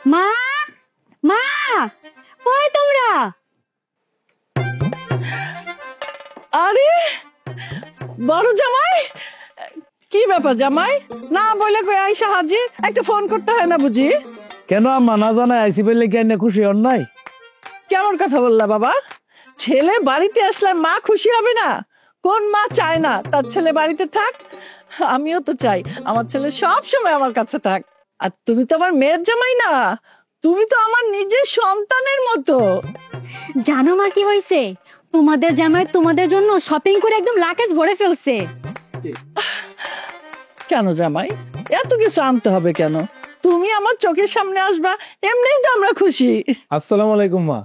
মা, মা, কই তোমরা? আরে বড় জামাই, কি ব্যাপার জামাই? না বলে কই আইসা হাজির? একটা ফোন করতে হয় না বুঝি? কেন আম্মা না জানাই আইসি বললে কি না খুশি হন নাই? কেমন কথা বললা বাবা? ছেলে বাড়িতে আসলে মা খুশি হবে না? কোন মা চায় না তার ছেলে বাড়িতে থাক? আমিও তো চাই আমার ছেলে সব সময় আমার কাছে থাক। আর তুমি তো আমার মেয়ের জামাই না, তুমি তো আমার নিজের সন্তানের মতো। জানো মা কি হয়েছে? তোমাদের জামাই তোমাদের জন্য শপিং করে একদম লাকেজ ভরে ফেলছে। কেন জামাই এত কিছু আনতে হবে কেন? তুমি আমার চোখের সামনে আসবা, এমনিই তো আমরা খুশি। আসসালামু আলাইকুম মা।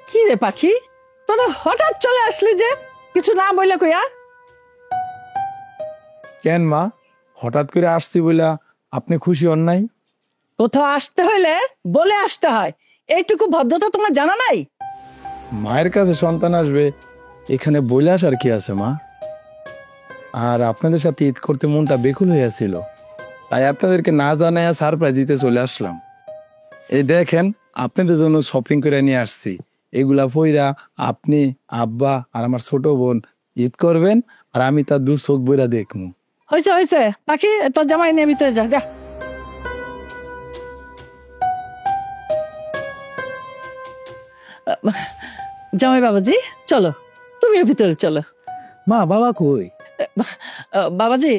কি রে পাখি, তোরা হঠাৎ চলে আসলি যে, কিছু না বললে কইয়া? কেন মা, হঠাৎ করে আসছি বইলা আপনি খুশি হন নাই? কোথাও আসতে হইলে বলে আসতে হয়, এইটুকু ভদ্রতা তোমার জানা নাই? মায়ের কাছে সন্তান আসবে এখানে বইলে আসার কি আছে মা? আর আপনাদের সাথে ঈদ করতে মনটা বেকুল হয়েছিল, তাই আপনাদেরকে না জানায় সারপ্রাইজ দিতে চলে আসলাম। এই দেখেন আপনাদের জন্য শপিং করে নিয়ে আসছি, এগুলা পইরা আপনি, আব্বা আর আমার ছোট বোন ঈদ করবেন, আর আমি তার দু চোখ বইরা দেখবো। হয়েছে হয়েছে পাখি, তোর জামাই নিয়ে ভিতরে যা যা। জামাই বাবাজি চলো, তুমিও ভিতরে চলো। মা বাবা কই? বাবাজি,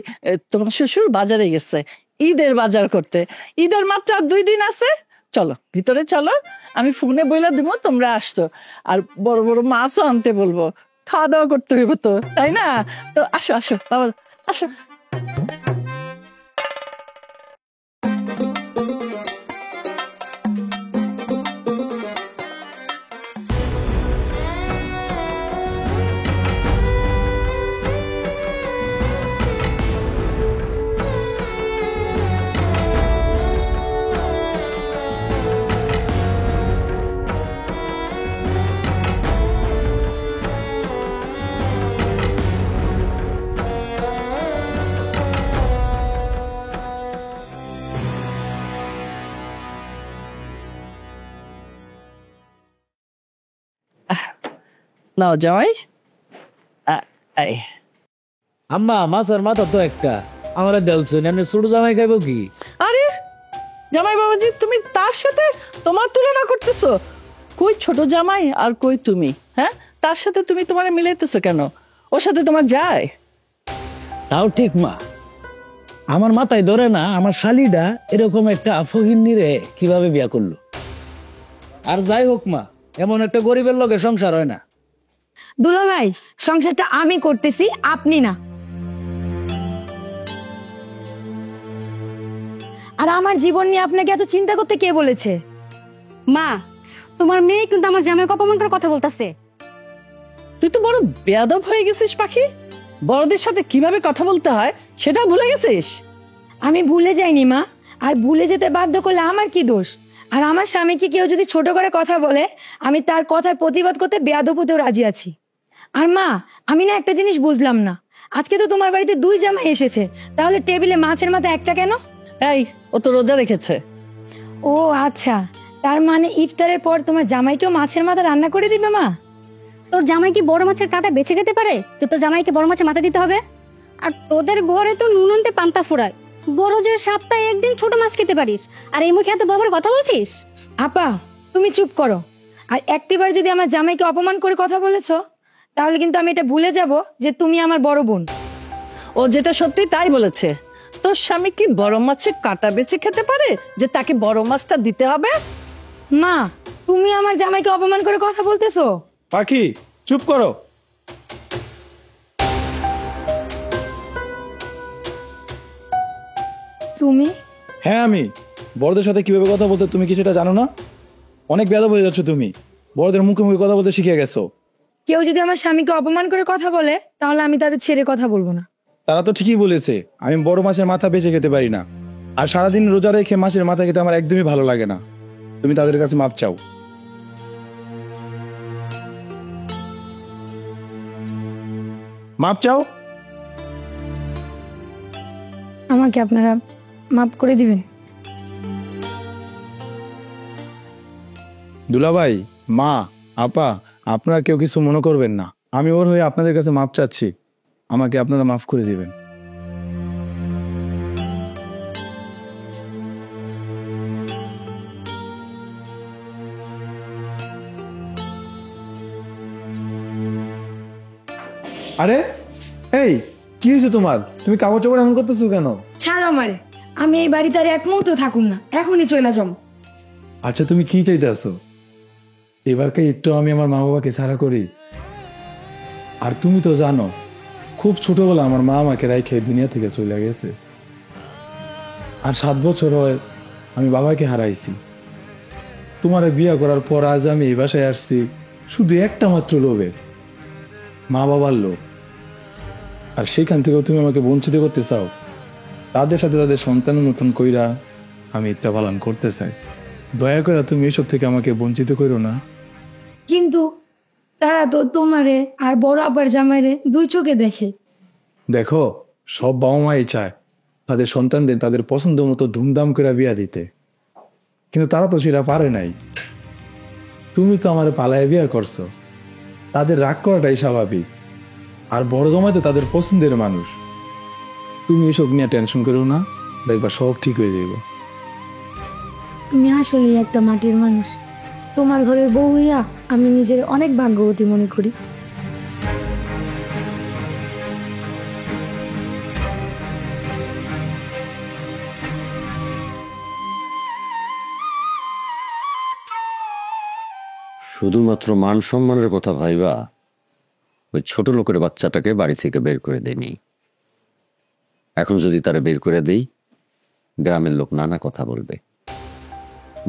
তোমার শ্বশুর বাজারে গেছে ঈদের বাজার করতে, ঈদের মাত্র আর 2 দিন আছে। চলো ভিতরে চলো, আমি ফোনে বইলা দিব তোমরা আসছো, আর বড় বড় মাছও আনতে বলবো, খাওয়া দাওয়া করতে হইব তো, তাই না? তো আসো আসো বাবা, আসো। নাও জামাই। এই আম্মা মাছের মাথা তো একটা আমার দেলছেন, এমনি ছোট জামাই খাইব কি? আরে জামাই বাবাজি, তুমি তার সাথে তোমার তুলনা করতেছো? কই ছোট জামাই আর কই তুমি? হ্যাঁ, তার সাথে তুমি তোমার মিলাইতেছো কেন? ওর সাথে তোমার যায়? তাও ঠিক মা, আমার মাথায় ধরে না আমার শালিটা এরকম একটা ফকিন্নি রে কিভাবে বিয়া করলো। আর যাই হোক মা, এমন একটা গরিবের লগে সংসার হয় না। দুলা ভাই, সংসারটা আমি করতেছি, আপনি না। আর আমার জীবন নিয়ে আপনাকে এত চিন্তা করতে কে বলেছে? মা, তোমার মেয়ে কিন্তু আমার জামাইকে অপমান করে কথা বলতাছে। তুই তো বড় বেয়াদব হয়ে গেছিস পাখি, বড়দের সাথে কিভাবে কথা বলতে হয় সেটা ভুলে গেছিস। আমি ভুলে যাইনি মা, আর ভুলে যেতে বাধ্য করলে আমার কি দোষ? আর আমার স্বামীকে কেউ যদি ছোট করে কথা বলে, আমি তার কথার প্রতিবাদ করতে বেয়াদব হতেও রাজি আছি। আর মা, আমি না একটা জিনিস বুঝলাম না, আজকে তো তোমার বাড়িতে 2 জামাই এসেছে, তাহলে টেবিলে মাছের মাথা একটা কেন? এই, ও তো রোজা রেখেছে। ও আচ্ছা, তার মানে ইফতারের পর তোমার জামাইকেও মাছের মাথা রান্না করে দিবে মা? তোর জামাই কি বড় মাছের কাঁটা বেছে খেতে পারে তো তোর জামাইকে বড় মাছের মাথা দিতে হবে? আর তোদের ঘরে তো নুন আনতে পান্তা ফুরায়, বড় যে সপ্তাহে 1 দিন ছোট মাছ খেতে পারিস, আর এই মুখে এত বড় কথা বলছিস? আপা, তুমি চুপ করো। আর একটিবার যদি আমার জামাইকে অপমান করে কথা বলেছো, তাহলে কিন্তু আমি এটা ভুলে যাব যে তুমি আমার বড় বোন। ও যেটা সত্যি তাই বলেছে। তোর স্বামী কি বড় মাছের কাঁটা বেছে খেতে পারে যে তাকে বড় মাছটা দিতে হবে? মা, তুমি আমার জামাইকে অপমান করে কথা বলতেছো? পাখি চুপ করো। তুমি? হ্যাঁ আমি। বড়দের সাথে কিভাবে কথা বলতে তুমি কি সেটা জানো না? অনেক বেয়াদব হয়ে যাচ্ছ তুমি, বড়দের মুখে মুখে কথা বলতে শিখে গেছো। কেউ যদি আমার স্বামীকে অপমান করে কথা বলে, তাহলে আমি তাদের ছেড়ে কথা বলবো না। তারা তো ঠিকই বলেছে, আমি বড় মাছের মাথা বেছে খেতে পারি না, আর সারাদিন রোজা রেখে মাছের মাথা খেতে আমার একদমই ভালো লাগে না। তুমি তাদের কাছে মাপ চাও। মাপ চাও। আমাকে আপনারা মাফ করে দিবেন। দুলাভাই, মা, আপা, আপনারা কেউ কিছু মনে করবেন না, আমি ওর হয়ে আপনাদের কাছে মাপ চাচ্ছি, আমাকে আপনারা মাফ করে দিবেন। আরে এই, কি হয়েছে তোমার? তুমি কাপড় চোপড় এমন করতেছো কেন? ছাড়ো আমারে, আমি এই বাড়িতে আর এক মুহূর্ত থাকুম না, এখনই চলে যাম। আচ্ছা, তুমি কি চাইতেছো? এবারকে একটু আমি আমার মা বাবাকে ছাড়া করি? আর তুমি তো জানো, খুব ছোটবেলা আমার মা আমাকে রাইখে দুনিয়া থেকে চলে গেছে। আর 7 বছর হয় আমি বাবাকে হারাইছি। তোমার বিয়ে করার পর আজ আমি এই বাসায় আসছি শুধু একটা মাত্র লোভে, মা বাবার লোভ। আর সেখান থেকেও তুমি আমাকে বঞ্চিত করতে চাও। তাদের সাথে তাদের সন্তানের মতন কইরা আমি একটা পালন করতে চাই। দয়া করে তুমি এসব থেকে আমাকে বঞ্চিত করো না। কিন্তু তারা তো তোমারে আর বড় আব্বার জামাইরে 2 চোখে দেখে। দেখো, সব বাবা মাই চায় তাদের সন্তানদের তাদের পছন্দ মতো ধুমধাম করে বিয়া দিতে, কিন্তু তারা তো সেটা পারে নাই। তুমি তো আমার পালায় বিয়া করছো, তাদের রাগ করাটাই স্বাভাবিক। আর বড় জামাই তো তাদের পছন্দের মানুষ। তুমি এসব নিয়ে টেনশন করো না, দেখবা সব ঠিক হয়ে যাবে। আমি আসলে একটা মাটির মানুষ, তোমার ঘরের বউ হইয়া আমি নিজের অনেক ভাগ্যবতী মনে করি। শুধুমাত্র মান সম্মানের কথা ভাইবা ওই ছোট লোকের বাচ্চাটাকে বাড়ি থেকে বের করে দেয়নি। এখন যদি তারা বের করে দেই, গ্রামের লোক নানা কথা বলবে।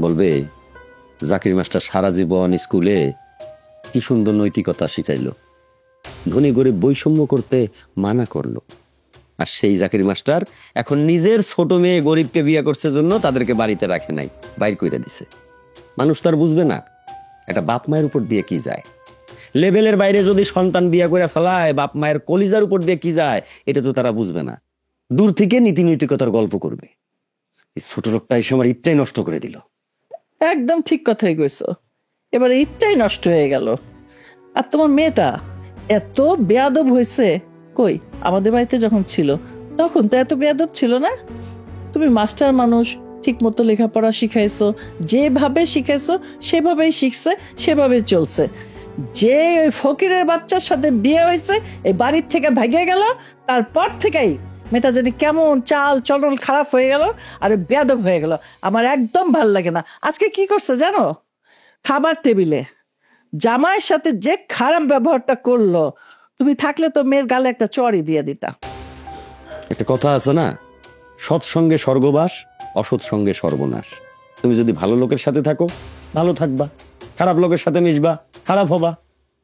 বলবে জাকির মাস্টার সারা জীবন স্কুলে কি সুন্দর নৈতিকতা শিখাইলো, ধনী গরিব বৈষম্য করতে মানা করলো, আর সেই জাকির মাস্টার এখন নিজের ছোট মেয়ে গরিবকে বিয়ে করছে জন্য তাদেরকে বাড়িতে রাখে নাই, বাইর করে দিছে। মানুষ তার বুঝবে না এটা বাপ মায়ের উপর দিয়ে কি যায়। লেভেলের বাইরে যদি সন্তান বিয়ে করে ফেলায়, বাপ মায়ের কলিজার উপর দিয়ে কি যায় এটা তো তারা বুঝবে না। দূর থেকে নীতি নৈতিকতার গল্প করবে। এই ছোট লোকটা এসে আমার ইচ্ছাই নষ্ট করে দিল। একদম ঠিক কথাই কইছো, এবার ঈদটাই নষ্ট হয়ে গেল। আর তোমার মেয়েটা এত বেয়াদব হয়েছে, কই আমাদের বাড়িতে যখন ছিল তখন তো এত বেয়াদব ছিল না। তুমি মাস্টার মানুষ, ঠিক মতো লেখাপড়া শিখাইছো, যেভাবে শিখাইছো সেভাবেই শিখছে, সেভাবেই চলছে। যে ওই ফকিরের বাচ্চার সাথে বিয়ে হয়েছে, এই বাড়ির থেকে ভাগিয়ে গেল, তারপর থেকেই মেয়েটা যদি কেমন চাল চলন খারাপ হয়ে গেল আর বেয়াদব হয়ে গেল। আমার একদম ভাল লাগে না। আজকে কি করছে জানো? খাবার টেবিলে জামাইয়ের সাথে যে খারাপ ব্যবহারটা করলো, তুমি থাকলে তো মেয়ের গালে একটা চড়ই দিয়ে দিতা। একটা কথা আছে না, সৎ সঙ্গে স্বর্গবাস, অসৎ সঙ্গে সর্বনাশ। তুমি যদি ভালো লোকের সাথে থাকো ভালো থাকবা, খারাপ লোকের সাথে মিশবা খারাপ হবা।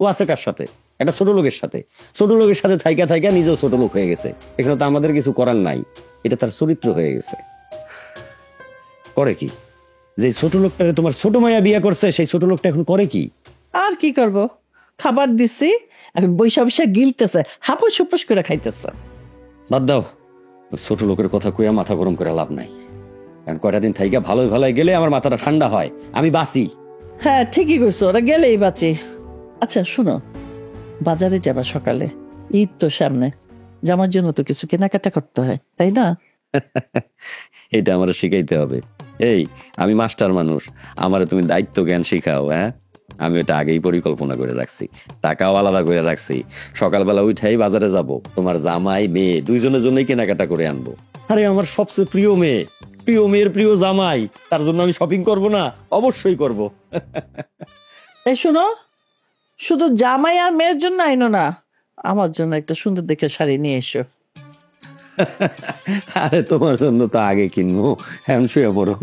ও আছে কার সাথে? একটা ছোট লোকের সাথে। ছোট লোকের সাথে থাইকা থাইকা নিজেও ছোট লোক হয়ে গেছে। এখানে তো আমাদের কিছু করার নাই, এটা তার চরিত্র হয়ে গেছে। করে কি? যে ছোট লোকটাকে তোমার ছোট মায়া বিয়ে করছে, সেই ছোট লোকটা এখন করে কি? আর কি করব, খাবার দিছি, এখন বৈশা বৈশা গিলতেছে, হাপুস হুপুস করে খাইতেছে। বাদ দাও, ছোট লোকের কথা কইয়া মাথা গরম করে লাভ নাই। কারণ কয়টা দিন থাইকা ভালোই ভালোই গেলে আমার মাথাটা ঠান্ডা হয়, আমি বাঁচি। হ্যাঁ ঠিকই কইছো, ওরা গেলেই বাঁচি। আচ্ছা শুনো, বাজারে যাবা সকালে, ঈদ তো সামনে, জামার জন্য তো কিছু কেনাকাটা করতে হয়, তাই না? এটা আমার শিখাইতে হবে। এই আমি মাস্টার মানুষ, আমারে তুমি দায়িত্ব জ্ঞান শিখাও। হ্যাঁ, আমি ওটা আগেই পরিকল্পনা করে রাখছি, টাকাও আলাদা করে রাখছি। সকালবেলা উঠাই বাজারে যাব, তোমার জামাই মেয়ে দুইজনের জন্যই কেনাকাটা করে আনবো। আরে আমার সবচেয়ে প্রিয় মেয়ে, প্রিয় মেয়ের প্রিয় জামাই, তার জন্য আমি শপিং করব না? অবশ্যই করব। এই শোনো, শুধু জামাই আর মেয়ের জন্য আইনো না, আমার জন্য একটা সুন্দর দেখে শাড়ি নিয়ে এসো। আরে তোমার জন্য তো আগে কিনবো, এখন শুয়ে পড়ো।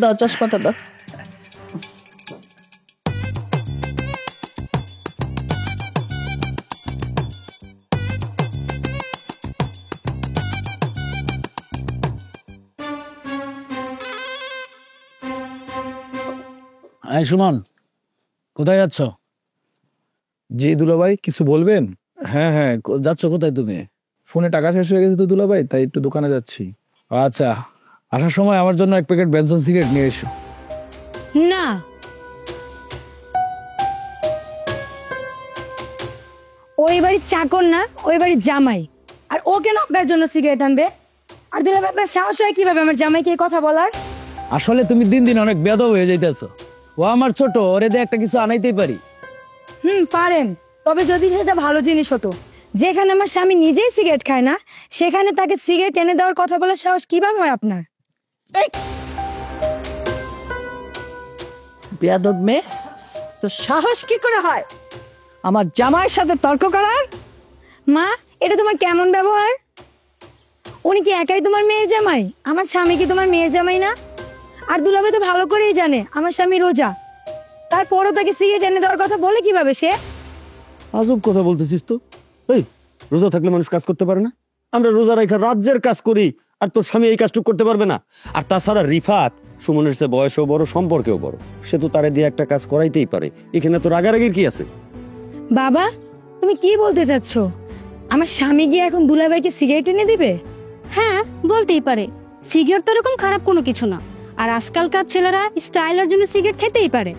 দাও চশমাটা দাও। এই সুমন, কোথায় যাচ্ছ? জি দুলাভাই, কিছু বলবেন? হ্যাঁ হ্যাঁ, যাচ্ছ কোথায় তুমি? ফোনে টাকা শেষ হয়ে গেছে তো দুলাভাই, তাই একটু দোকানে যাচ্ছি। আচ্ছা, আসার সময় আমার জন্য এক প্যাকেট বেনসন সিগারেট নিয়ে এসো। না, ওই বাড়ির চাকর না, ওই বাড়ির জামাই। আর ও কেন আপনার জন্য সিগারেট আনবে? আর দুলাভাই আপনার সাহস হয় কিভাবে আমার জামাইকে এই কথা বলার? আসলে তুমি দিন দিন অনেক বেয়াদব হয়ে যাইতেছো। ও আমার ছোট, ওরে দিয়ে একটা কিছু আনাইতেই পারি। পারেন, তবে যদি সেটা ভালো জিনিস হতো। যেখানে আমার স্বামী নিজেই সিগারেট খায় না, সেখানে তাকে সিগারেট এনে দেওয়ার কথা বলার সাহস কিভাবে হয় আপনার? বেয়াদব মেয়ে, তো সাহস কি করে হয় আমার জামাইয়ের সাথে তর্ক করার? মা, এটা তোমার কেমন ব্যবহার? উনি কি একাই তোমার মেয়ের জামাই? আমার স্বামী কি তোমার মেয়ের জামাই না? আর দুলাভাই তো ভালো করেই জানে আমার স্বামী রোজা, তারপরও তাকে সিগারেট এনে দেওয়ার কথা বলে কিভাবে সে? আজব কথা বলতেছিস তো। এই, রোজা থাকলে মানুষ কাজ করতে পারে না? আমরা রোজা রাখা রাজ্যের কাজ করি, আর তোর স্বামী এই কাজটুকু করতে পারবে না? আর তাছাড়া রিফাত সুমনের চেয়ে বয়সও বড়, সম্পর্কেও বড়, সে তো তারে দিয়ে একটা কাজ করাইতেই পারে। এখানে তো রাগারাগির কি আছে? বাবা, তুমি কি বলতে চাচ্ছ? আমার স্বামী গিয়ে এখন দুলাভাইকে সিগারেট এনে দিবে? হ্যাঁ, বলতেই পারে। সিগারেট তো এরকম খারাপ কোনো কিছু না, আর আজকালকার ছেলেরা স্টাইলের জন্য সিগারেট খেতেই পারে।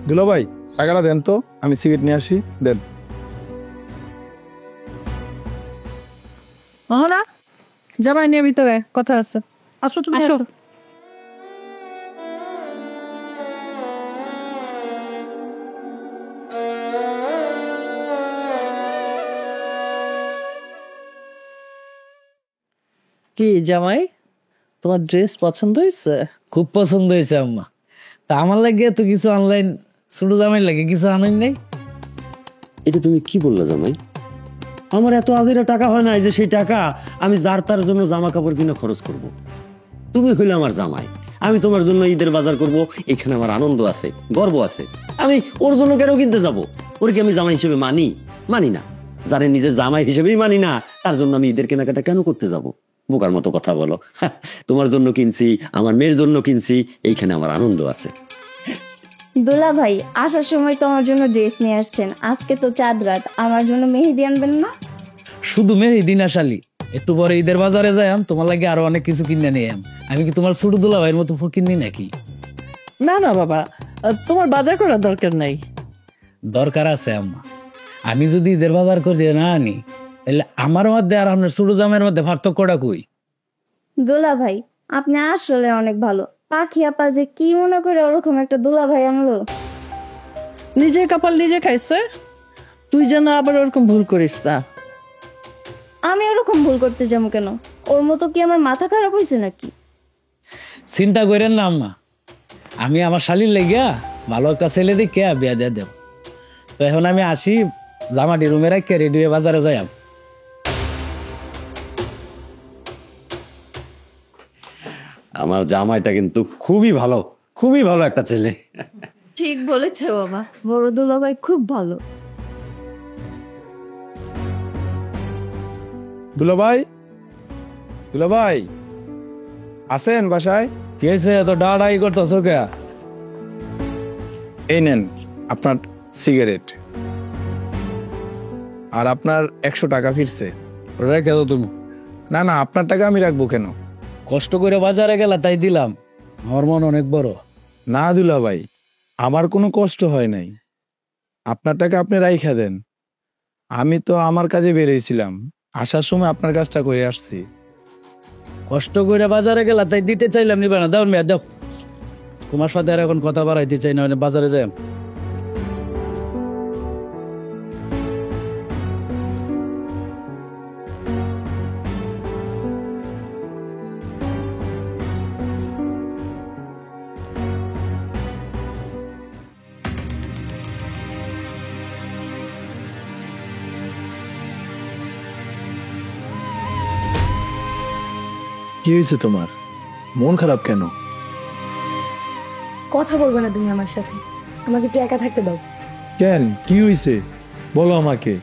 দুলাভাই টাকাটা দেন তো, আমি সিগারেট নিয়ে আসি, দেন। না, জামাই নিয়ে ভিতরে কথা আছে। আসো তুমি, আসো। আসো। কি জামাই, তোমার ড্রেস পছন্দ হয়েছে? খুব পছন্দ হয়েছে আম্মা। তা আমার লাগে তো কিছু অনলাইন, ছোট জামাই লাগে কিছু আনাই নাই? এটা তুমি কি বললা জামাই? আমার এত আজেরা টাকা হয় না যে সেই টাকা আমি যার তার জন্য জামা কাপড় কিনে খরচ করব। তুমি হইলে আমার জামাই, আমি তোমার জন্য ঈদের বাজার করব, এখানে আমার আনন্দ আছে, গর্ব আছে। আমি ওর জন্য কেন কিনতে যাব? ওর কি আমি জামাই হিসেবে মানি? মানি না। যারে নিজের জামাই হিসেবেই মানি না, তার জন্য আমি ঈদের কেনাকাটা কেন করতে যাব? বোকার মতো কথা বলো। তোমার জন্য কিনছি, আমার মেয়ের জন্য কিনছি, এইখানে আমার আনন্দ আছে। দোলা ভাই, আসার সময় তো আমার জন্য ড্রেস নিয়ে আসছেন, আজকে তো চাঁদ রাত, আমার জন্য মেহেদি আনবেন না? শুধু মেহেদি না শালি, একটু পরে ঈদের বাজারে যাইম, তোমার লাগে আরো অনেক কিছু কিনে নিয়ে আম। আমি কি তোমার ছোট দুলা ভাইয়ের মতো ফকিন্নি নাকি? না না বাবা, তোমার বাজার করার দরকার নাই। দরকার আছে আম্মা। আমি যদি ঈদের বাজার করে না আনি, তাহলে আমার মধ্যে আর আপনার ছোট জামাইয়ের মধ্যে পার্থক্যটা কই? দোলা ভাই, আপনি আসলে অনেক ভালো। পাখি আপা যে কি মনে করে ওরকম একটা দোলা ভাই আনলো। নিজে কপাল নিজে খাইছে, তুই যেন আবার ওরকম ভুল করিস না। আমি ওরকম ভুল করতে যাবো কেন? ওর মতো কি আমার মাথা খারাপ হয়েছে নাকি? চিন্তা করেন না আম্মা, আমি আমার শালির লেগিয়া ভালো একটা ছেলে দেখে বিয়া দিয়ে দেব। তো এখন আমি আসি, জামাটি রুমে রাখি, রেডি হয়ে বাজারে যাই। আমার জামাইটা কিন্তু খুবই ভালো, খুবই ভালো একটা ছেলে। ঠিক বলেছে বাবা, বড় দোলা ভাই খুব ভালো। দুলাভাই, দুলাভাই আছেন বাসায়? কে হয়েছে এত ডাড়াই করতেছো কে? এই নেন আপনার সিগারেট, আর আপনার 100 টাকা ফিরছে। রেখে দাও তুমি। না না, আপনার টাকা আমি রাখবো কেন? কষ্ট করে বাজারে গেলা তাই দিলাম, আমার মন অনেক বড়। না দুলাভাই, আমার কোনো কষ্ট হয় নাই, আপনার টাকা আপনি রাইখা দেন। আমি তো আমার কাজে বেরিয়েছিলাম, আসার সময় আপনার কাজটা করে আসছি। কষ্ট করে বাজারে গেলা তাই দিতে চাইলাম, নিবে না? দাও মেয়ে দাও, তোমার সাথে আর এখন কথা বাড়াইতে চাই না, বাজারে যাই। কি হয়েছে তোমার? মন খারাপ কেন? কথা বলবে না তুমি আমার সাথে, আমাকে একটু একা থাকতে দাও। কেন, কি হয়েছে বলো আমাকে।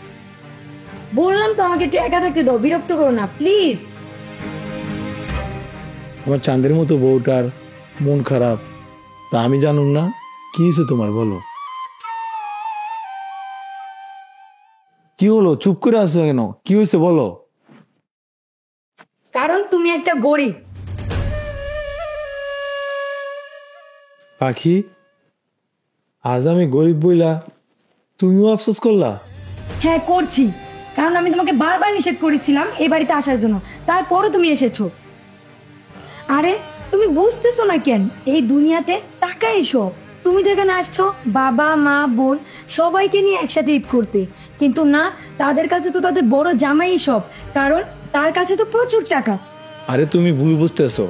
বললাম তো আমাকে একটু একা থাকতে দাও, বিরক্ত করো না প্লিজ। আমার চাঁদের মতো বউটার মন খারাপ, তা আমি জানুম না? কি হয়েছে তোমার বলো। কি হলো, চুপ করে আছো কেন? কি হয়েছে বলো। কারণ তুমি একটা গরিব। পাখি, আজ আমি গরিব বইলা তুমিও আফসোস করলা? হ্যাঁ করছি, কারণ আমি তোমাকে বারবার নিষেধ করেছিলাম এই বাড়িতে আসার জন্য, তারপরও তুমি এসেছো। আরে তুমি বুঝতেছো না কেন? এই দুনিয়াতে টাকা এসব। তুমি তো এখানে আসছো বাবা মা বোন সবাইকে নিয়ে একসাথে ঈদ করতে, কিন্তু না, তাদের কাছে তো তাদের বড় জামাই সব, কারণ তার কাছে তো প্রচুর টাকা। আরে তুমি ভুল বুঝতেছো,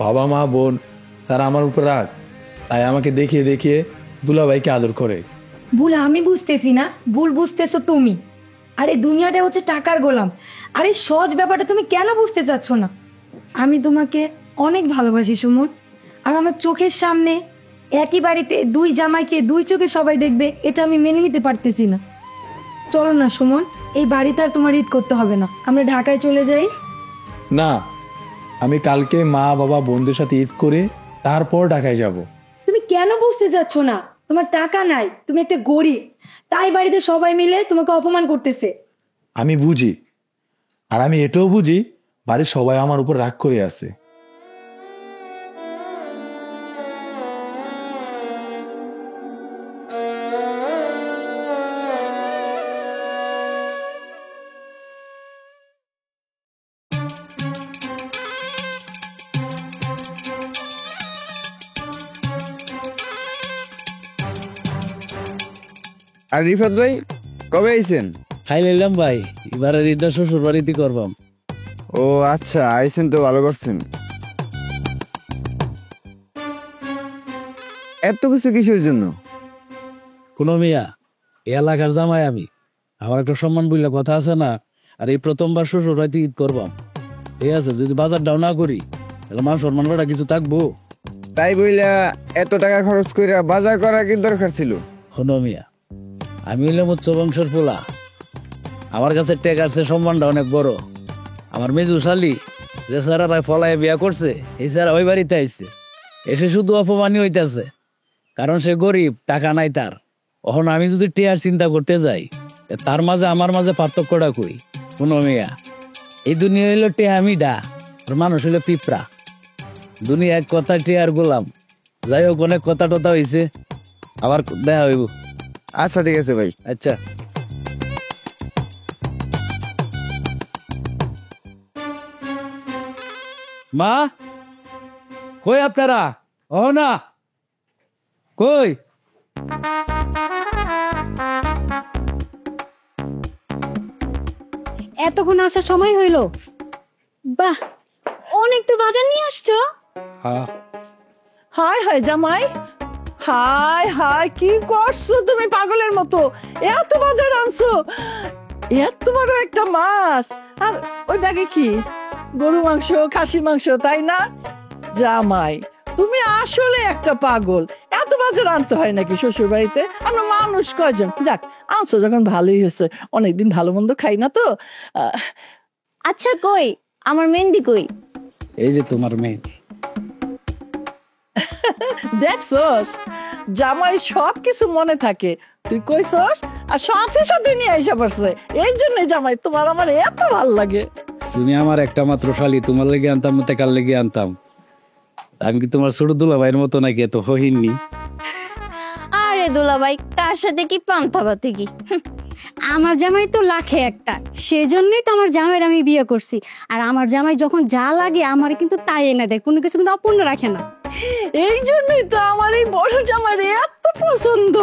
বাবা মা বোন তারা আমার উপর রাগ, তাই আমাকে দেখিয়ে দেখিয়ে দুলাভাইকে আদর করে। ভুল আমি বুঝতেছি না, ভুল বুঝতেছো তুমি। আরে দুনিয়াটা হচ্ছে টাকার গোলাম। আরে সহজ ব্যাপারটা তুমি কেন বুঝতে চাচ্ছ না? আমি তোমাকে অনেক ভালোবাসি সুমন, আর আমার চোখের সামনে একই বাড়িতে দুই জামাইকে দুই চোখে সবাই দেখবে, এটা আমি মেনে নিতে পারতেছি না। চলো না সুমন, এই বাড়িতে আর তোমার ঈদ করতে হবে না, আমরা ঢাকায় চলে যাই। না, আমি কালকে মা বাবা বোনদের সাথে ঈদ করে তারপর ঢাকায় যাব। তুমি কেন বুঝতে চাচ্ছ না? তোমার টাকা নাই, তুমি একটা গরিব, তাই বাড়িতে সবাই মিলে তোমাকে অপমান করতেছে। আমি বুঝি, আর আমি এটাও বুঝি বাড়ির সবাই আমার উপর রাগ করে আছে। আর রিফাত ভাই কবে আইছেন? খাই লাইলাম ভাই, এবারে ঈদটা শ্বশুর বাড়িতে করবাম। ও আচ্ছা, আইছেন তো ভালো করছেন। এত কিছু কিসের জন্য? কোনো মিয়া, এই এলাকার জামাই আমি, আমার একটা সম্মান বললে কথা আছে না। আর এই প্রথমবার শ্বশুর বাড়িতে ঈদ করবাম, ঠিক আছে? যদি বাজার ডাও না করি তাহলে মান সম্মান বেটা কিছু থাকবো? তাই বইলা এত টাকা খরচ করে বাজার করা কি দরকার ছিল? শোনো মিয়া, আমি হইলাম উচ্চ বংশের পোলা, আমার কাছে টেকার চেয়ে সম্মানটা অনেক বড়। আমার মেজু শালি যে স্যারা ফলায় বিয়া করছে, এই স্যারা ওই বাড়িতে আইছে, এসে শুধু অপমানই হইতেছে, কারণ সে গরিব, টাকা নাই তার। এখন আমি যদি টেয়ার চিন্তা করতে যাই, তার মাঝে আমার মাঝে পার্থক্যটা কই? শোনো মিয়া, এই দুনিয়া হইলো টেয়া মিডা, আর মানুষ হইলো পিঁপড়া। দুনিয়া এক কথা টেয়ার গোলাম। যাই হোক, অনেক কথা টথা হয়েছে, আবার দেখা হইব। আচ্ছা ঠিক আছে ভাই। আচ্ছা। মা কই আপনারা? ও না, কই? এতক্ষণ আসার সময় হইলো? বাহ, অনেক তো বাজার নিয়ে আসছো। হায় হায় জামাই, হায় হায়, কি করছো তুমি পাগলের মতো? এত বাজার আনছো, এত বড় একটা মাছ, আর ওই ব্যাগে কি? গরু মাংস, খাসি মাংস, তাই না? জামাই, তুমি আসলে একটা পাগল। এত বাজার আনতে হয় নাকি শ্বশুর বাড়িতে? আমরা মানুষ কয়জন? যাক, আনছো যখন ভালোই হয়েছে, অনেকদিন ভালো মন্দ খাই না তো। আচ্ছা কই আমার মেহেন্দি কই? এই যে তোমার মেহেদি। দেখছস, জামাই সব কিছু মনে থাকে, তুই কইছস আর সাথে সাথে নিয়ে আইসা পড়ছে। এই জন্য জামাই তোমার আমার এত ভাল লাগে। তুমি আমার একটা মাত্র শালি, তোমার লেগে আনতাম না কার লেগে আনতাম? আমি কি তোমার ছোট দুলা ভাইয়ের মতো নাকি এত হহিননি? আরে দুলাভাই, কার সাথে কি পান্তা ভাতে কি? আমার জামাই তো লাখে একটা, সেজন্যই তো আমার জামাইয়ের আমি বিয়ে করছি। আর আমার জামাই যখন যা লাগে আমার কিন্তু তাই এনে দেয়, কোনো কিছু কিন্তু অপূর্ণ রাখে না। এই জন্যই তো আমার এই বড় জামাই এত পছন্দ,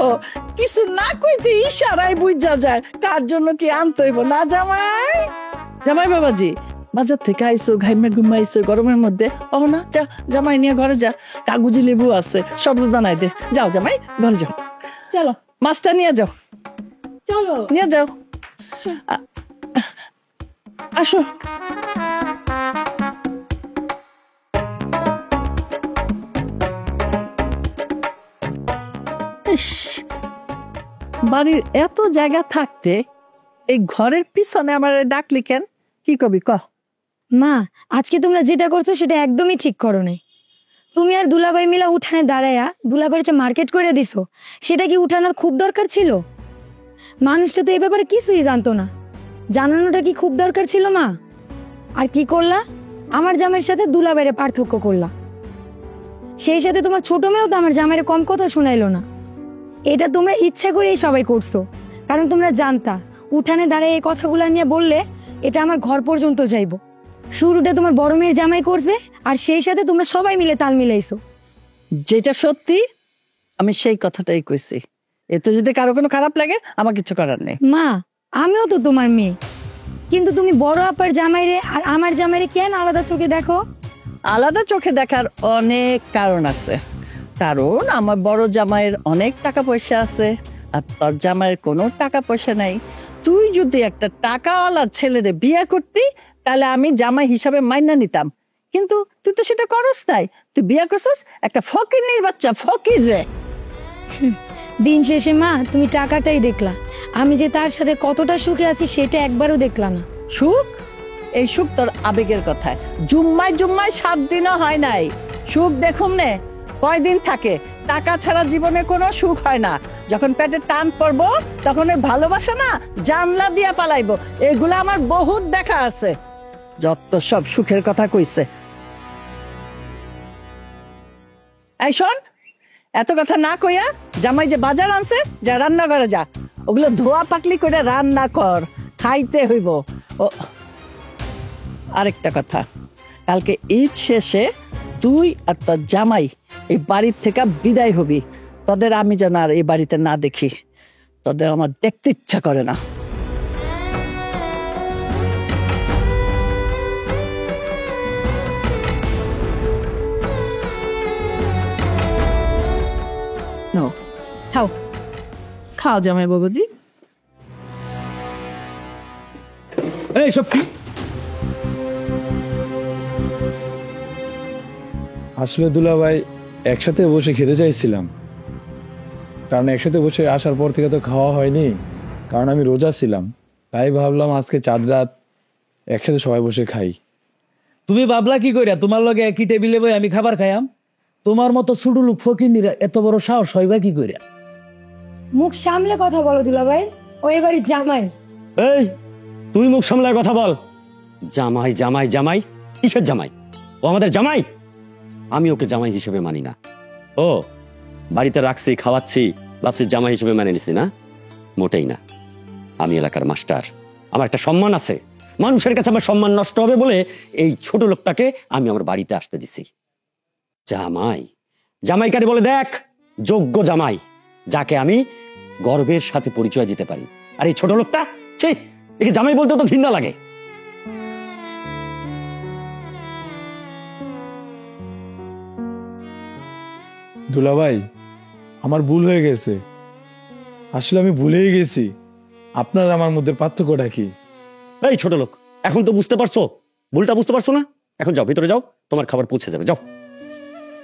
কিছু না কইতে ইশারায় বুঝা যায় কার জন্য কি আনতে হইব না। জামাই, জামাই বাবাজি, বাজার থেকে আইসো, ঘাইমে ঘুমাইছো গরমের মধ্যে। ও না, যা জামাই নিয়ে ঘরে যা, কাগজি লেবু আছে, সব দানাই দে। যাও জামাই, ঘরে যাও, চলো মাছটা নিয়ে যাও, চলো নিয়ে যাও। আসো। ইস, বাড়ির এত জায়গা থাকতে এই ঘরের পিছনে আমার ডাকলি কেন? কি কবি ক? মা, আজকে তোমরা যেটা করছো সেটা একদমই ঠিক করো নাই। তুমি আর দুলাভাই মিলা উঠানে দাঁড়ায়া দুলাভাইয়ের যে মার্কেট করে দিছো, সেটা কি উঠানোর খুব দরকার ছিল? মানুষটা তো এই ব্যাপারে কিছুই জানতো না, জানানোটা কি খুব দরকার ছিল মা? আর কি করলা? আমার জামাইয়ের সাথে দুলাভাইয়ের পার্থক্য করলা। সেই সাথে তোমার ছোট মেয়েও তো আমার জামাইয়ের কম কথা শোনাইলো না। এটা তোমরা ইচ্ছা করেই সবাই করছো, কারণ তোমরা জানতা উঠানে দাঁড়িয়ে এই কথাগুলো নিয়ে বললে এটা আমার ঘর পর্যন্ত যাইবো। শুরুটা তোমার বড় মেয়ের জামাই করছে, আর সেই সাথে তোমরা সবাই মিলে তাল মিলাইছো। যেটা সত্যি আমি সেই কথাটাই কইছি। এতে যদি কারো কোনো খারাপ লাগে আমার কিছু করার নেই। মা, আমিও তো তোমার মেয়ে, কিন্তু তুমি বড় আপার জামাইরে আর আমার জামাইরে কেন আলাদা চোখে দেখো? আলাদা চোখে দেখার অনেক কারণ আছে। কারণ আমার বড় জামাইয়ের অনেক টাকা পয়সা আছে, আর তোর জামাইয়ের কোনো টাকা পয়সা নাই। তুই যদি একটা টাকাওয়ালা ছেলেরে বিয়ে করতি তাহলে আমি জামাই হিসাবে মাইনা নিতাম, কিন্তু তুই তো সেটা করস নাই। তুই বিয়ে করছিস একটা ফকিরনির বাচ্চা, ফকির রে। দিন শেষে মা, তুমি টাকাটাই দেখলা, আমি যে তার সাথে কতটা সুখে আছি সেটা একবারও দেখলা না। সুখ? এই সুখ তোর আবেগের কথায়। জুম্মায় জুম্মায় 7 দিনও হয় নাই। সুখ দেখুন নে কয়দিন থাকে। টাকা ছাড়া জীবনে কোনো সুখ হয় না। যখন পেটে টান পড়বো তখন ওই ভালোবাসা না জানলা দিয়া পালাইবো। এগুলা আমার বহুত দেখা আছে। যত সব সুখের কথা কইছে। এই শোন, এত কথা না কইয়া জামাই যে বাজার আনছে, যা রান্না করে যা, ওগুলো ধোয়া পাকলি করে রান্না কর, খাইতে হইব। ও আরেকটা কথা, কালকে ঈদ শেষে তুই আর তোর জামাই এই বাড়ির থেকে বিদায় হবি। তোদের আমি যেন আর এই বাড়িতে না দেখি। তোদের আমার দেখতে ইচ্ছা করে না। নাও, খাও। খাও জামাই বাবুজি। এই সব কি? আসলে দুলা ভাই একসাথে বসে খেতে চাইছিলাম, কারণ একসাথে বসে আসার পর থেকে তো খাওয়া হয়নি, কারণ আমি রোজা ছিলাম। তাই ভাবলাম আজকে চাঁদ রাত একসাথে সবাই বসে খাই। তুমি ভাবলা কি কইরা তোমার লগে একই টেবিলে বই আমি খাবার খাইয়াম? তোমার মতো ছোট লোক ফকিন্নিরা এত বড় সাহস হইবা কি কইরা? মুখ সামলে কথা বলো দুলাভাই, ও এবারে জামাই। এই তুই মুখ সামলায় কথা বল। জামাই জামাই জামাই কিসের জামাই? ও আমাদের জামাই। আমি ওকে জামাই হিসেবে মানি না। ও বাড়িতে রাখছি, খাওয়াচ্ছি, ভাবছি জামাই হিসেবে মানে নিছি না? মোটেই না। আমি এলাকার মাস্টার, আমার একটা সম্মান আছে। মানুষের কাছে আমার সম্মান নষ্ট হবে বলে এই ছোট লোকটাকে আমি আমার বাড়িতে আসতে দিছি। জামাই জামাই কারে বলে দেখ? যোগ্য জামাই, যাকে আমি গর্বের সাথে পরিচয় দিতে পারি। আর এই ছোট লোকটা, ছি, একে জামাই বলতে তো ঘৃণা লাগে। দুলা ভাই, আমার ভুল হয়ে গেছে। আসলে আমি ভুলেই গেছি আপনার আমার মধ্যে পার্থক্যটা কি। এই ছোট লোক, এখন তো বুঝতে পারছো? ভুলটা বুঝতে পারছো না? এখন যাও, ভিতরে যাও, তোমার খাবার পৌঁছে যাবে, যাও।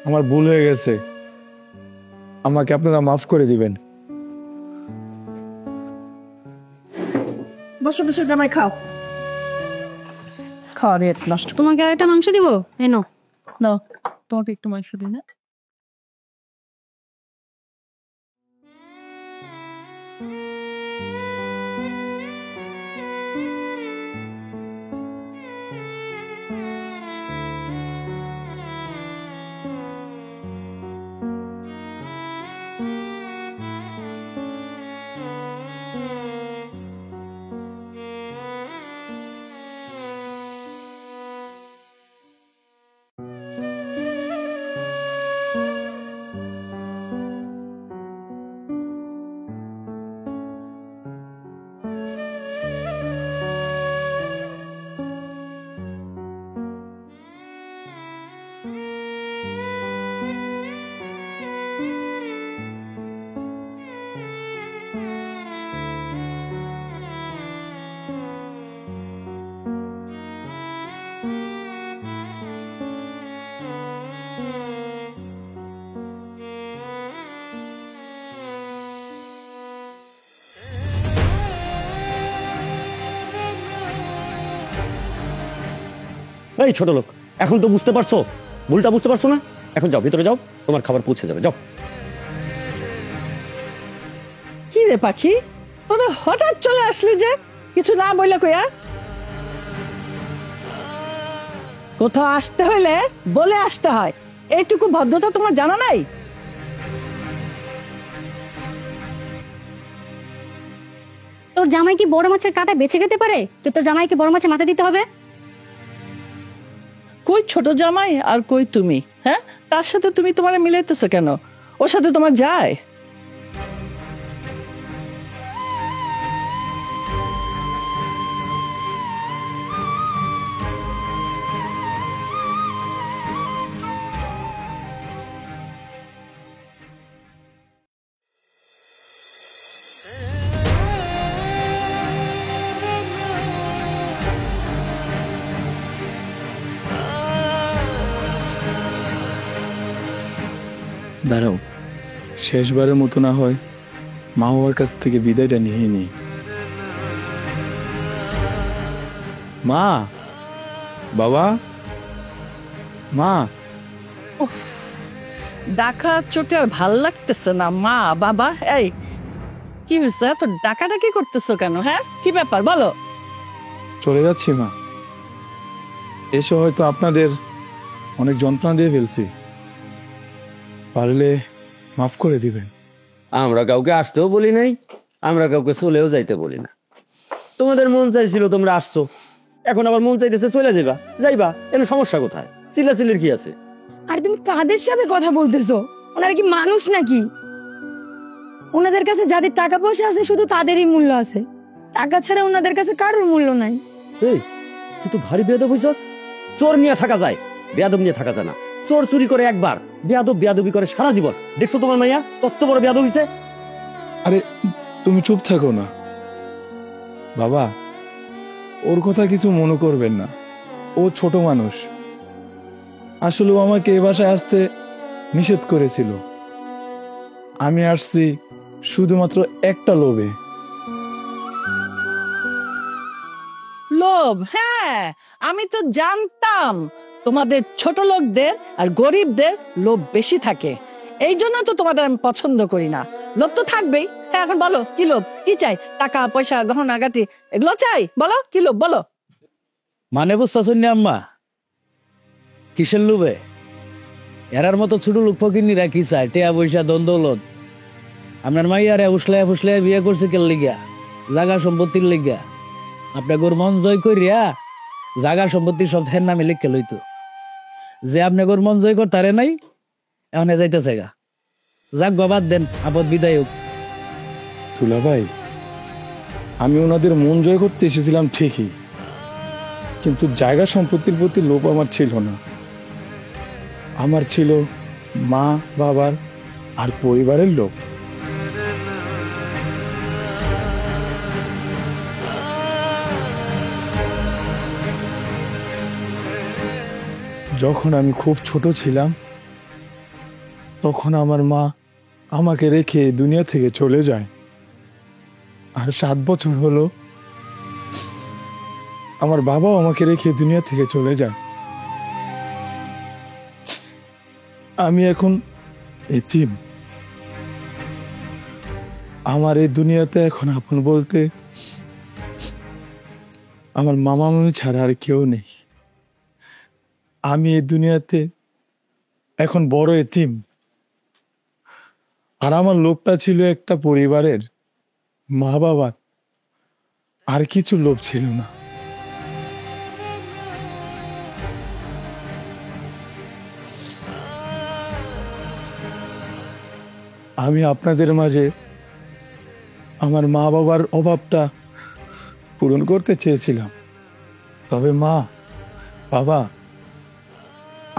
আমার ভুল হয়ে গেছে, আমাকে আপনারা মাফ করে দিবেন। বসো বসো জামাই, খাও। খাওয়া রেট নষ্ট। তোমাকে আর একটা মাংস দিব, এনো। নাও, তোমাকে একটু মাংস দিই না? এই ছোট লোক, এখন তো বুঝতে পারছো? ভুলটা বুঝতে পারছো না? এখন যাও, ভিতরে যাও, তোমার খাবার পৌঁছে যাবে, যাও। কি রে পাখি, তোরা হঠাৎ চলে আসলি যে, কিছু না বইলা কইয়া? কোথাও আসতে হইলে বলে আসতে হয়, এইটুকু ভদ্রতা তোমার জানা নাই? তোর জামাই কি বড় মাছের কাঁটা বেছে খেতে পারে? তো তোর জামাইকে বড় মাছের মাথা দিতে হবে? কই ছোট জামাই আর কই তুমি? হ্যাঁ, তার সাথে তুমি তোমার মিলাইতেছো কেন? ওর সাথে তোমার যায়? দাঁড়াও, শেষবারের মতো না হয় মা বাবার কাছ থেকে বিদায়টা নিয়ে নি। মা, বাবা, মা। ডাকা চোটে আর ভাল লাগতেছে না। মা বাবা, এই কি হয়েছে? এত ডাকাডাকি করতেছো কেন? হ্যাঁ, কি ব্যাপার বলো? চলে যাচ্ছি মা, এসে হয়তো আপনাদের অনেক যন্ত্রণা দিয়ে ফেলছি, পারলে মাফ করে দিবেন। আমরা কাউকে আসতেও বলি নাই, আমরা কাউকে চলেও যাইতে বলি না। তোমাদের মন চাইছিল তোমরা আসছো, এখন আবার মন চাইতেছে চলে যাইবা, যাইবা, এর সমস্যা কোথায়? চিল্লাচিল্লির কি আছে? আর তুমি কাদের সাথে কথা বলতেছো? ওনারা কি মানুষ নাকি? ওনাদের কাছে যাদের টাকা পয়সা আছে শুধু তাদেরই মূল্য আছে, টাকা ছাড়া ওনাদের কাছে কারোর মূল্য নাই। এই তুই তো ভারী বেয়াদব হইছস। চোর নিয়ে থাকা যায়, বেয়াদব নিয়ে থাকা যায় না। চোর চুরি করে একবার, বেয়াদব বেয়াদবি করে সারা জীবন। দেখছো তোমার মাইয়া কত বড় বেয়াদব হইছে? আরে তুমি চুপ থাকো না বাবা, ওর কথা কিছু মনে করবেন না, ও ছোট মানুষ। আসলে ও আমাকে এ বাসায় আসতে নিষেধ করেছিল, আমি আসছি শুধুমাত্র একটা লোভে। লোভ? হ্যাঁ, আমি তো জানতাম তোমাদের ছোট লোকদের আর গরিবদের লোভ বেশি থাকে, এই জন্য তো তোমাদের আমি পছন্দ করি না। লোভ তো থাকবেই। হ্যাঁ, এখন বলো কি লোভ, কি চাই? টাকা পয়সা গহনা গাটি এগুলো চাই? বলো কি লোভ, বলো। মানে বুঝতেছেন না আম্মা, কিসের লোভে? এরার মতো ছোট লোক ফকিরনিরা কি চায়? টেয়া পয়সা, দন দৌলত। আপনার মাইয়ারে উসলায় ফুসলায় বিয়ে করছে কেন লিগা? জাগা সম্পত্তির লিগা। আপনার গোর মন জয় করিয়া জাগা সম্পত্তি সব হের নামে লিখে লইতো। যে আপনি গোর মন জয় করতারে নাই, এখন যাইতেছে গা। যাক বাবাদ দেন, আপদ বিদায় হোক। তুলা ভাই, আমি ওনাদের মন জয় করতে এসেছিলাম ঠিকই, কিন্তু জায়গা সম্পত্তির প্রতি লোভ আমার ছিল না। আমার ছিল মা বাবার আর পরিবারের লোভ। যখন আমি খুব ছোট ছিলাম তখন আমার মা আমাকে রেখে দুনিয়া থেকে চলে যায়, আর 7 বছর হলো আমার বাবাও আমাকে রেখে দুনিয়া থেকে চলে যায়। আমি এখন এতিম। আমার এই দুনিয়াতে এখন আপন বলতে আমার মামা মামি ছাড়া আর কেউ নেই। আমি এই দুনিয়াতে এখন বড় এতিম, আর আমার লোভটা ছিল একটা পরিবারের, মা বাবার, আর কিছু লোভ ছিল না। আমি আপনাদের মাঝে আমার মা বাবার অভাবটা পূরণ করতে চেয়েছিলাম, তবে মা বাবা,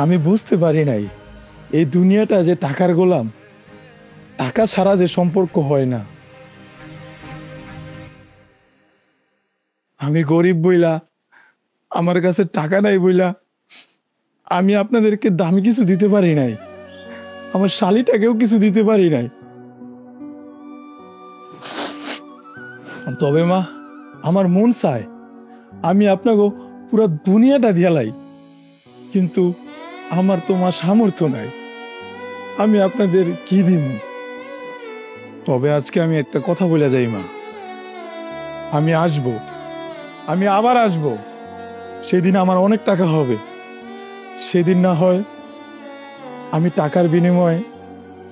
আমি বুঝতে পারি নাই এই দুনিয়াটা যে টাকার গোলাম, টাকা ছাড়া যে সম্পর্ক হয় না। আমি গরিব বইলা, আমার কাছে টাকা নাই বইলা আমি আপনাদেরকে দামি কিছু দিতে পারি নাই, আমার শালিটাকেও কিছু দিতে পারি নাই। তবে মা, আমার মন চায় আমি আপনাকে পুরো দুনিয়াটা দিয়ালাই, কিন্তু আমার তো মা সামর্থ্য নাই, আমি আপনাদের কি দিব। তবে আজকে আমি একটা কথা বলে যাই মা, আমি আসব, আমি আবার আসব, সেদিন আমার অনেক টাকা হবে, সেদিন না হয় আমি টাকার বিনিময়ে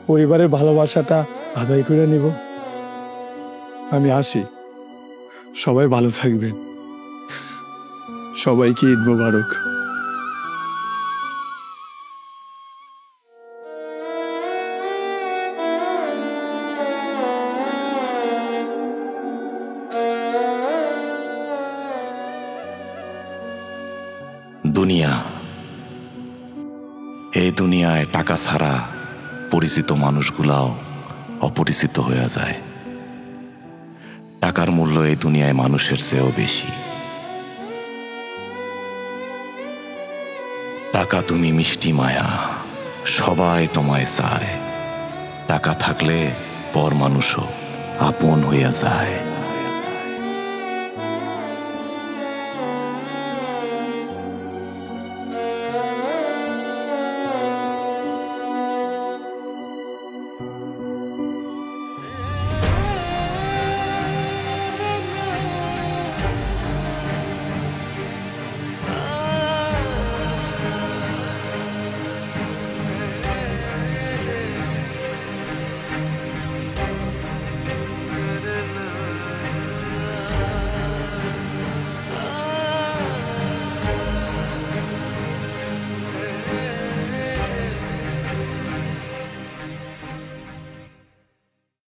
পরিবারের ভালোবাসাটা আদায় করে নিব। আমি আসি, সবাই ভালো থাকবেন, সবাইকে ঈদ মোবারক। দুনিয়া, এই দুনিয়ায় টাকা ছাড়া পরিচিত মানুষগুলাও অপরিচিত হয়ে যায়। টাকার মূল্য এই দুনিয়ায় মানুষের চেয়েও বেশি। টাকা তুমি মিষ্টি মায়া, সবাই তোমায় চায়। টাকা থাকলে পর মানুষও আপন হইয়া যায়।